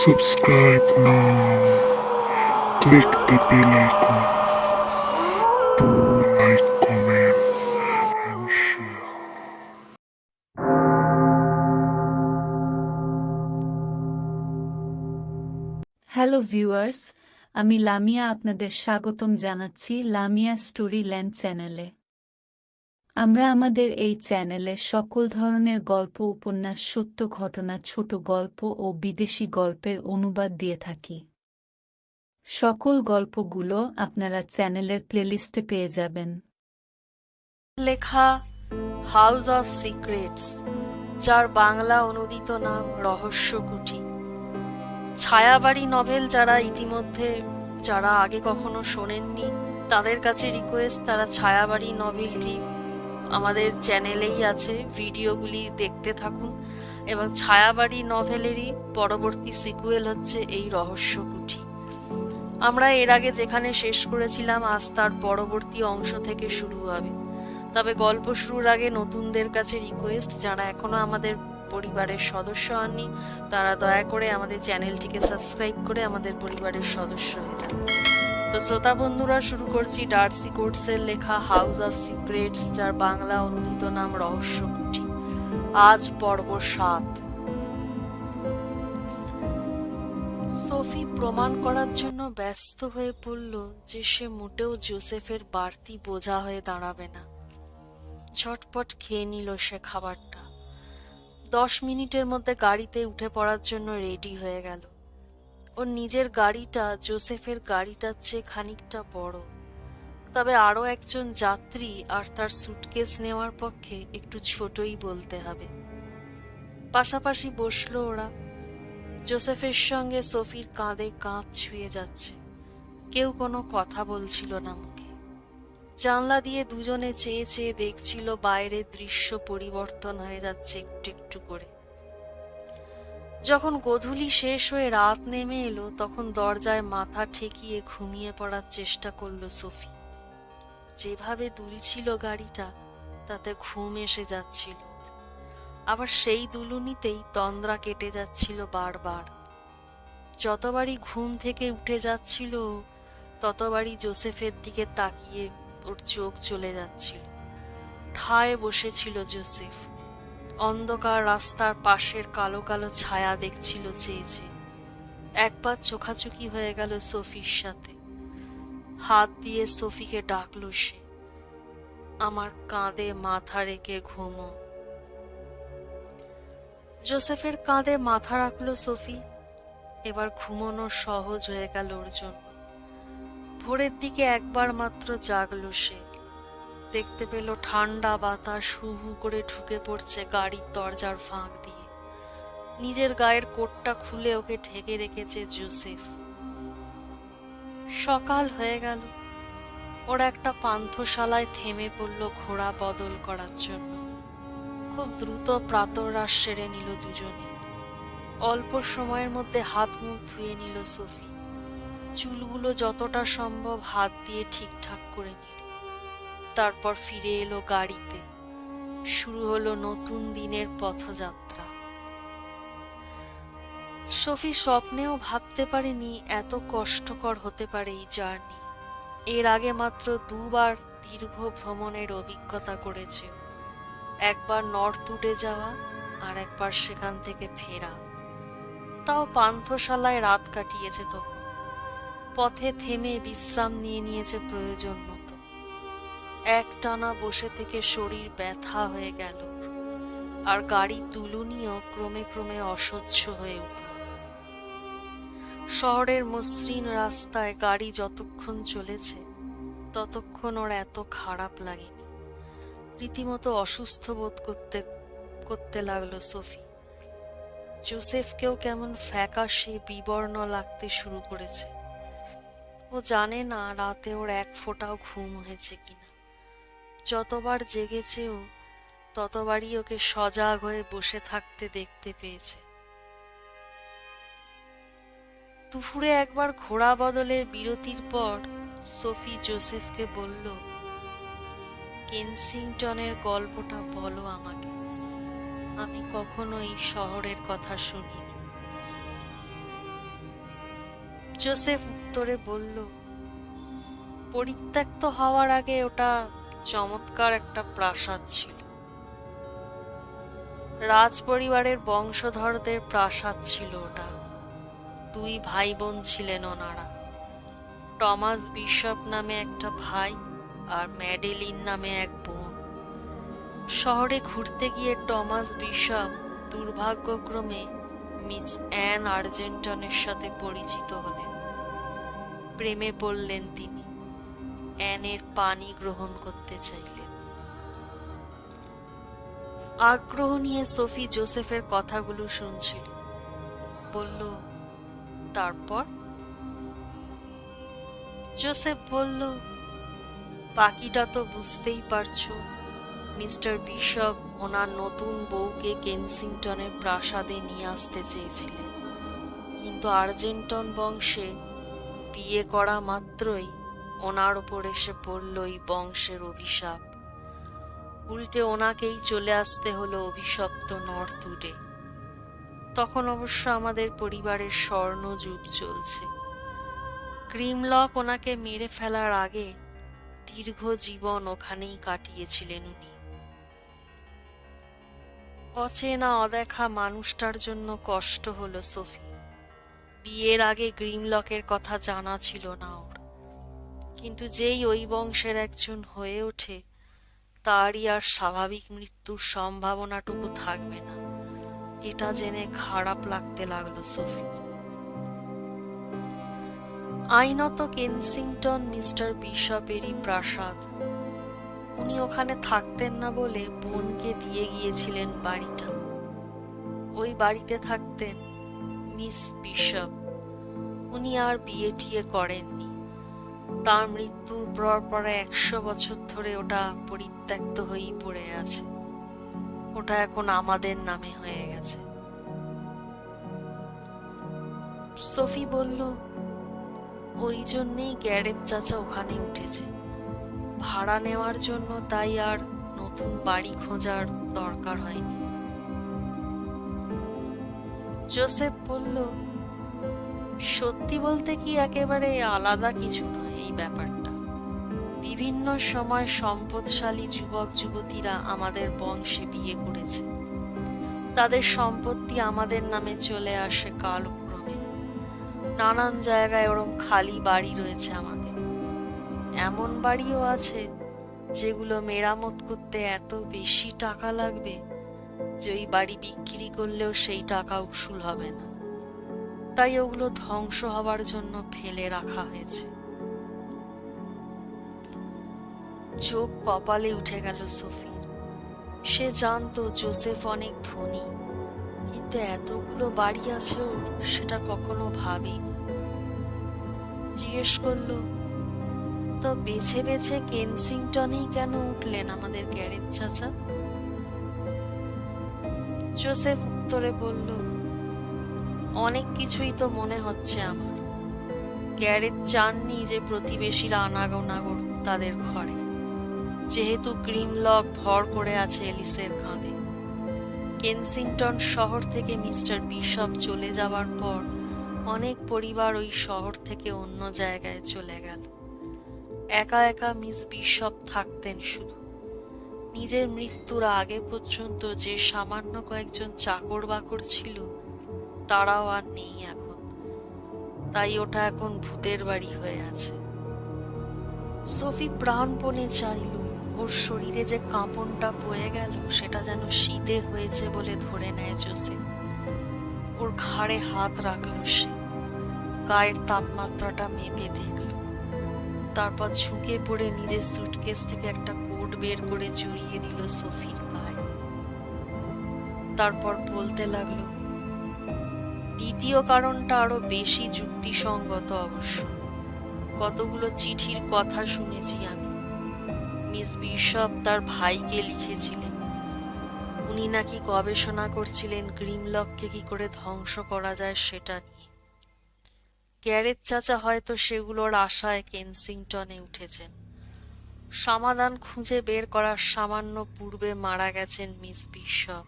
Subscribe now. Click the bell icon to like, comment, and share. Hello viewers, আমি লামিয়া আপনাদের স্বাগতম জানাচ্ছি Lamia story land চ্যানেলে। আমরা আমাদের এই চ্যানেলে সকল ধরনের গল্প, উপন্যাস, সত্য ঘটনা, ছোট গল্প ও বিদেশি গল্পের অনুবাদ দিয়ে থাকি। সকল গল্পগুলো আপনারা চ্যানেলের প্লেলিস্টে পেয়ে যাবেন। লেখা হাউস অফ সিক্রেটস, যার বাংলা অনুদিত নাম রহস্যকুঠি। ছায়াবাড়ি নভেল যারা আগে কখনো শোনেননি তাদের কাছে রিকোয়েস্ট, তারা ছায়াবাড়ি নভেলটি আমাদের চ্যানেলেই আছে, ভিডিওগুলি দেখতে থাকুন। এবং ছায়াবাড়ি নভেলেরই পরবর্তী সিকুয়েল হচ্ছে এই রহস্যকুঠি। আমরা এর আগে যেখানে শেষ করেছিলাম, আজ তার পরবর্তী অংশ থেকে শুরু হবে। তবে গল্প শুরুর আগে নতুনদের কাছে রিকোয়েস্ট, যারা এখনো আমাদের পরিবারের সদস্য হননি তারা দয়া করে আমাদের চ্যানেলটিকে সাবস্ক্রাইব করে আমাদের পরিবারের সদস্য হয়ে যান। তো শ্রোতা বন্ধুরা, শুরু করছি ডার্সি কোটসের লেখা হাউস অফ সিক্রেটস, যার বাংলা অনুদিত নাম রহস্যকুঠি। আজ পর্ব 7। সোফি প্রমাণ করার জন্য ব্যস্ত হয়ে পড়ল যে সে মোটেও জোসেফের বাড়তি বোঝা হয়ে দাঁড়াবে না। ঝটপট খেয়ে নিল সে খাবারটা। 10 মিনিটের মধ্যে গাড়িতে উঠে পড়ার জন্য রেডি হয়ে গেল। ওর নিজের গাড়িটা জোসেফের গাড়িটার চেয়ে খানিকটা বড়, তবে আরও একজন যাত্রী আর তার সুটকেস নেওয়ার পক্ষে একটু ছোটই বলতে হবে। পাশাপাশি বসলো ওরা। জোসেফের সঙ্গে সোফির কাঁধে কাঁধ ছুঁয়ে যাচ্ছে। কেউ কোনো কথা বলছিল না মুখে। জানলা দিয়ে দুজনে চেয়ে চেয়ে দেখছিল বাইরের দৃশ্য পরিবর্তন হয়ে যাচ্ছে একটু একটু করে। যখন গোধূলি শেষ হয়ে রাত নেমে এলো, তখন দরজায় মাথা ঠেকিয়ে ঘুমিয়ে পড়ার চেষ্টা করলো সোফি। যেভাবে দুলছিল গাড়িটা, তাতে ঘুম এসে যাচ্ছিল। আবার সেই দুলুনিতেই তন্দ্রা কেটে যাচ্ছিল বারবার। যতবারই ঘুম থেকে উঠে যাচ্ছিল, ততবারই জোসেফের দিকে তাকিয়ে ওর চোখ চলে যাচ্ছিল। ঠায় বসেছিল জোসেফ। অন্ধকার রাস্তার পাশের কালো কালো ছায়া দেখছিল চেয়ে চেয়ে। একবার চোখাচোখি হয়ে গেল সোফির সাথে। হাত দিয়ে সোফিকে ডাকলো সে, আমার কাঁধে মাথা রেখে ঘুমো। জোসেফের কাঁধে মাথা রাখলো সোফি। এবার ঘুমানো সহজ হয়ে গেল ওর জন্য। ভোরের দিকে একবার মাত্র জাগলো সে। দেখতে পেল ঠান্ডা বাতাস হু হু করে ঢুকে পড়ছে গাড়ির দরজার ফাঁক দিয়ে। নিজের গায়ের কোটটা খুলে ওকে ঢেকে রেখেছে জোসেফ। সকাল হয়ে গেল। ওরা একটা পান্থশালায় থেমে পড়ল ঘোড়া বদল করার জন্য। খুব দ্রুত প্রাতরাশ সেরে নিল দুজনে। অল্প সময়ের মধ্যে হাত মুখ ধুয়ে নিল সোফি। চুলগুলো যতটা সম্ভব হাত দিয়ে ঠিকঠাক করে নিল। তারপর ফিরে এলো গাড়িতে। শুরু হলো নতুন দিনের পথযাত্রা। সোফি স্বপ্নেও ভাবতে পারেনি এত কষ্টকর হতে পারে এই জার্নি। এর আগে মাত্র 2 বার দীর্ঘ ভ্রমণের অভিজ্ঞতা করেছে। একবার নর্থ উডে যাওয়া, আর একবার সেখান থেকে ফেরা। তাও পান্থশালায় রাত কাটিয়েছে তখন। পথে থেমে বিশ্রাম নিয়েছে প্রয়োজন মতো। একটানা বসে থেকে শরীর ব্যথা হয়ে গেল, আর গাড়ির দুলুনিও ক্রমে ক্রমে অসহ্য হয়ে উঠল। শহরের মসৃণ রাস্তায় গাড়ি যতক্ষণ চলেছে, ততক্ষণ ওর এত খারাপ লাগেনি। রীতিমতো অসুস্থ বোধ করতে লাগলো সোফি। জোসেফকেও কেমন ফ্যাকাশে বিবর্ণ লাগতে শুরু করেছে। ও জানে না রাতে ওর এক ফোঁটাও ঘুম হয়েছে কিনা। যতবার জেগেছে ও, ততবারই ওকে সজাগ হয়ে বসে থাকতে দেখতে পেয়েছে। দুপুরে একবার ঘোড়া বদলের বিরতির পর সোফি জোসেফকে বলল, কেনসিংটনের গল্পটা বলো আমাকে। আমি কখনো এই শহরের কথা শুনিনি। জোসেফ উত্তরে বলল, পরিত্যক্ত হওয়ার আগে ওটা চমৎকার একটা প্রাসাদ ছিল। রাজ পরিবারের বংশধরদের প্রাসাদ ছিল ওটা। 2 ভাই বোন ছিলেন ওনারা। টমাস বিশপ নামে একটা ভাই আর ম্যাডেলিন নামে এক বোন। শহরে ঘুরতে গিয়ে টমাস বিশপ দুর্ভাগ্যক্রমে মিস অ্যান আর্জেন্টনের সাথে পরিচিত হলেন। প্রেমে পড়লেন তিনি। অ্যানের পানি গ্রহণ করতে চাইলেন। আগ্রহ নিয়ে সোফি জোসেফের কথাগুলো শুনছিল। বলল, তারপর? জোসেফ বলল, বাকিটা তো বুঝতেই পারছো। মিস্টার বিশপ ওনার নতুন বউকে কেনসিংটনের প্রাসাদে নিয়ে আসতে চেয়েছিলেন, কিন্তু আর্জেন্টন বংশে বিয়ে করা মাত্রই ওনার ওপর এসে পড়ল এই বংশের অভিশাপ। উল্টে ওনাকেই চলে আসতে হলো অভিশপ্ত নর্থউডে। তখন অবশ্য আমাদের পরিবারের স্বর্ণযুগ চলছে। গ্রিমলক ওনাকে মেরে ফেলার আগে দীর্ঘ জীবন ওখানেই কাটিয়েছিলেন উনি। অচেনা অদেখা মানুষটার জন্য কষ্ট হলো সোফি। বিয়ের আগে গ্রিমলকের কথা জানা ছিল না ওর, কিন্তু যেই ওই বংশের একজন হয়ে ওঠে, তারই আর স্বাভাবিক মৃত্যুর সম্ভাবনাটুকু থাকবে না, এটা জেনে খারাপ লাগতে লাগলো সোফি। আইনত কেনসিংটন মিস্টার বিশপেরই প্রাসাদ। উনি ওখানে থাকতেন না বলে বোনকে দিয়ে গিয়েছিলেন বাড়িটা। ওই বাড়িতে থাকতেন মিস বিশপ। উনি আর বিয়ে টিয়ে করেননি। তার মৃত্যুর পর প্রায় 100 বছর ধরে ওটা পরিত্যক্ত হয়েই পড়ে আছে। ওটা এখন আমাদের নামে হয়ে গেছে। সোফি বলল, ওই জন্যেই গ্যারেজ চাচা ওখানে উঠেছে, ভাড়া নেওয়ার জন্য, তাই আর নতুন বাড়ি খোঁজার দরকার হয়নি। জোসেফ বলল, সত্যি বলতে কি একেবারে আলাদা কিছু নয় এই ব্যাপারটা। বিভিন্ন সময় সম্পদশালী যুবক যুবতীরা আমাদের বংশে বিয়ে করেছে। তাদের সম্পত্তি আমাদের নামে চলে আসে কালক্রমে। নানান জায়গায় ওরম খালি বাড়ি রয়েছে আমাদের। এমন বাড়িও আছে যেগুলো মেরামত করতে এত বেশি টাকা লাগবে যে ওই বাড়ি বিক্রি করলেও সেই টাকা উসুল হবে না। তাই ওগুলো ধ্বংস হবার জন্য ফেলে রাখা হয়েছে। চোখ কপালে উঠে গেল সোফি। সে জানতো জোসেফ অনেক ধনী, কিন্তু এতগুলো বাড়ি আছে ওর, সেটা কখনো ভাবেনি। জিজ্ঞেস করলো, তো বেছে বেছে কেনসিংটনেই কেন উঠলেন আমাদের গ্যারেজ চাচা? জোসেফ উত্তরে বলল, অনেক কিছুই তো মনে হচ্ছে আমার। গ্যারেজ চাননি যে প্রতিবেশীরা আনাগোনা করুক তাদের ঘরে, যেহেতু গ্রিমলক ভর করে আছে এলিসের কাঁধে। কেনসিংটন শহর থেকে মিস্টার বিশপ চলে যাবার পর অনেক পরিবার ওই শহর থেকে অন্য জায়গায় চলে গেল। একা একা মিস বিশপ থাকতেন শুধু। নিজের মৃত্যুর আগে পর্যন্ত যে সামান্য কয়েকজন চাকর বাকর ছিল, তারাও আর নেই এখন। তাই ওটা এখন ভূতের বাড়ি হয়ে আছে। সোফি প্রাণপণে চাইল ওর শরীরে যে কাঁপনটা বয়ে গেল সেটা যেন শীতে হয়েছে বলে ধরে নেয় জোসেফ। ওর ঘাড়ে হাত রাখল সে, গায়ের তাপমাত্রাটা মেপে দেখল। তারপর ঝুঁকে পড়ে নিজের সুটকেস থেকে একটা কোট বের করে জড়িয়ে দিল সোফির গায়ে। তারপর বলতে লাগলো, দ্বিতীয় কারণটা আরো বেশি যুক্তিসঙ্গত অবশ্য। কতগুলো চিঠির কথা শুনেছি আমি। মিস বিশপ তার ভাইকে লিখেছিলেন। উনি নাকি গবেষণা করছিলেন গ্রিমলককে কি করে ধ্বংস করা যায় সেটা নিয়ে। গ্যারেজ চাচা হয়তো সেগুলোর আশায় কেনসিংটনে উঠেছেন। সমাধান খুঁজে বের করার সামান্য পূর্বে মারা গেছেন মিস বিশপ।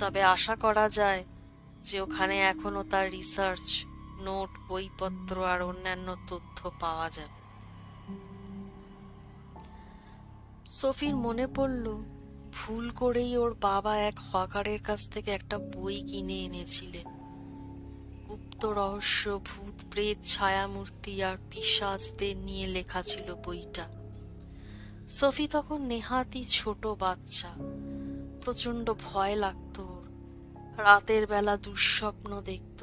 তবে আশা করা যায় যে ওখানে এখনো তার রিসার্চ নোট, বইপত্র আর অন্যান্য তথ্য পাওয়া যাবে। সোফির মনে পড়ল ভুল করেই ওর বাবা এক হকারের কাছ থেকে একটা বই কিনে এনেছিলেন। গুপ্ত রহস্য, ভূত প্রেত, ছায়ামূর্তি আর পিশাচদের নিয়ে লেখা ছিল বইটা। সোফি তখন নেহাতি ছোট বাচ্চা, প্রচন্ড ভয় লাগতো ওর। রাতের বেলা দুঃস্বপ্ন দেখত।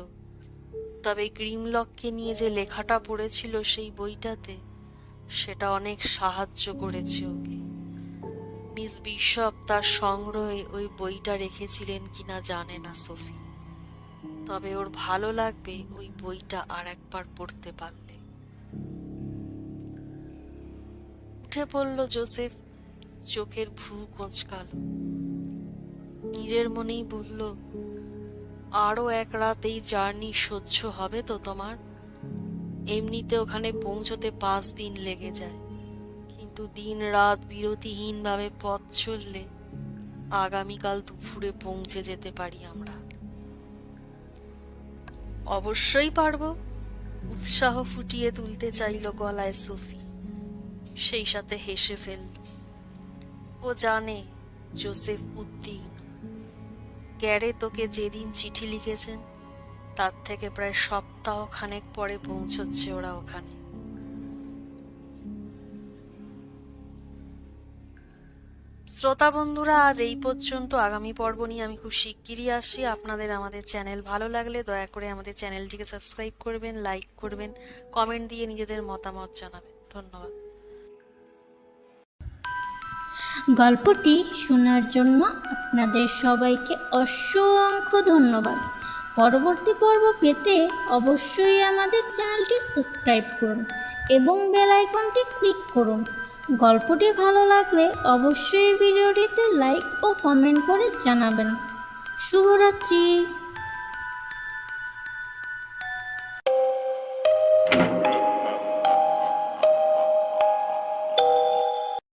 তবে গ্রিমলককে নিয়ে যে লেখাটা পড়েছিল সেই বইটাতে, সেটা অনেক সাহায্য করেছে ওকে। মিস বিশপ তার সংগ্রহে ওই বইটা রেখেছিলেন কিনা জানে না সোফি, তবে ওর ভালো লাগবে ওই বইটা আর একবার পড়তে পারলে। উঠে পড়ল জোসেফ, চোখের ভ্রু কোঁচকাল। নিজের মনেই বলল, আরো এক রাত এই জার্নি সহ্য হবে তো তোমার? এমনিতে ওখানে পৌঁছতে 5 দিন লেগে যায়, কিন্তু দিন রাত বিরতিহীন ভাবে পথ চললে আগামীকাল দুপুরে পৌঁছে যেতে পারি আমরা। অবশ্যই পারবো, উৎসাহ ফুটিয়ে তুলতে চাইল গলায় সোফি, সেই সাথে হেসে ফেলল। ও জানে জোসেফ উদ্বিগ্ন। গ্যারে তোকে যেদিন চিঠি লিখেছেন তার থেকে প্রায় সপ্তাহ খানেক পরে পৌঁছচ্ছে ওরা ওখানে। শ্রোতা বন্ধুরা, আজ এই পর্যন্ত। আগামী পর্ব নিয়ে আমি খুব শিগগিরই আসি। আপনাদের আমাদের চ্যানেল ভালো লাগলে দয়া করে আমাদের চ্যানেলটিকে সাবস্ক্রাইব করবেন, লাইক করবেন, কমেন্ট দিয়ে নিজেদের মতামত জানাবেন। ধন্যবাদ। গল্পটি শোনার জন্য আপনাদের সবাইকে অসংখ্য ধন্যবাদ। পরবর্তী পর্ব পেতে অবশ্যই আমাদের চ্যানেলটি সাবস্ক্রাইব করুন এবং বেল আইকনটি ক্লিক করুন। গল্পটি ভালো লাগলে অবশ্যই ভিডিওটিতে লাইক ও কমেন্ট করে জানাবেন। শুভরাত্রি।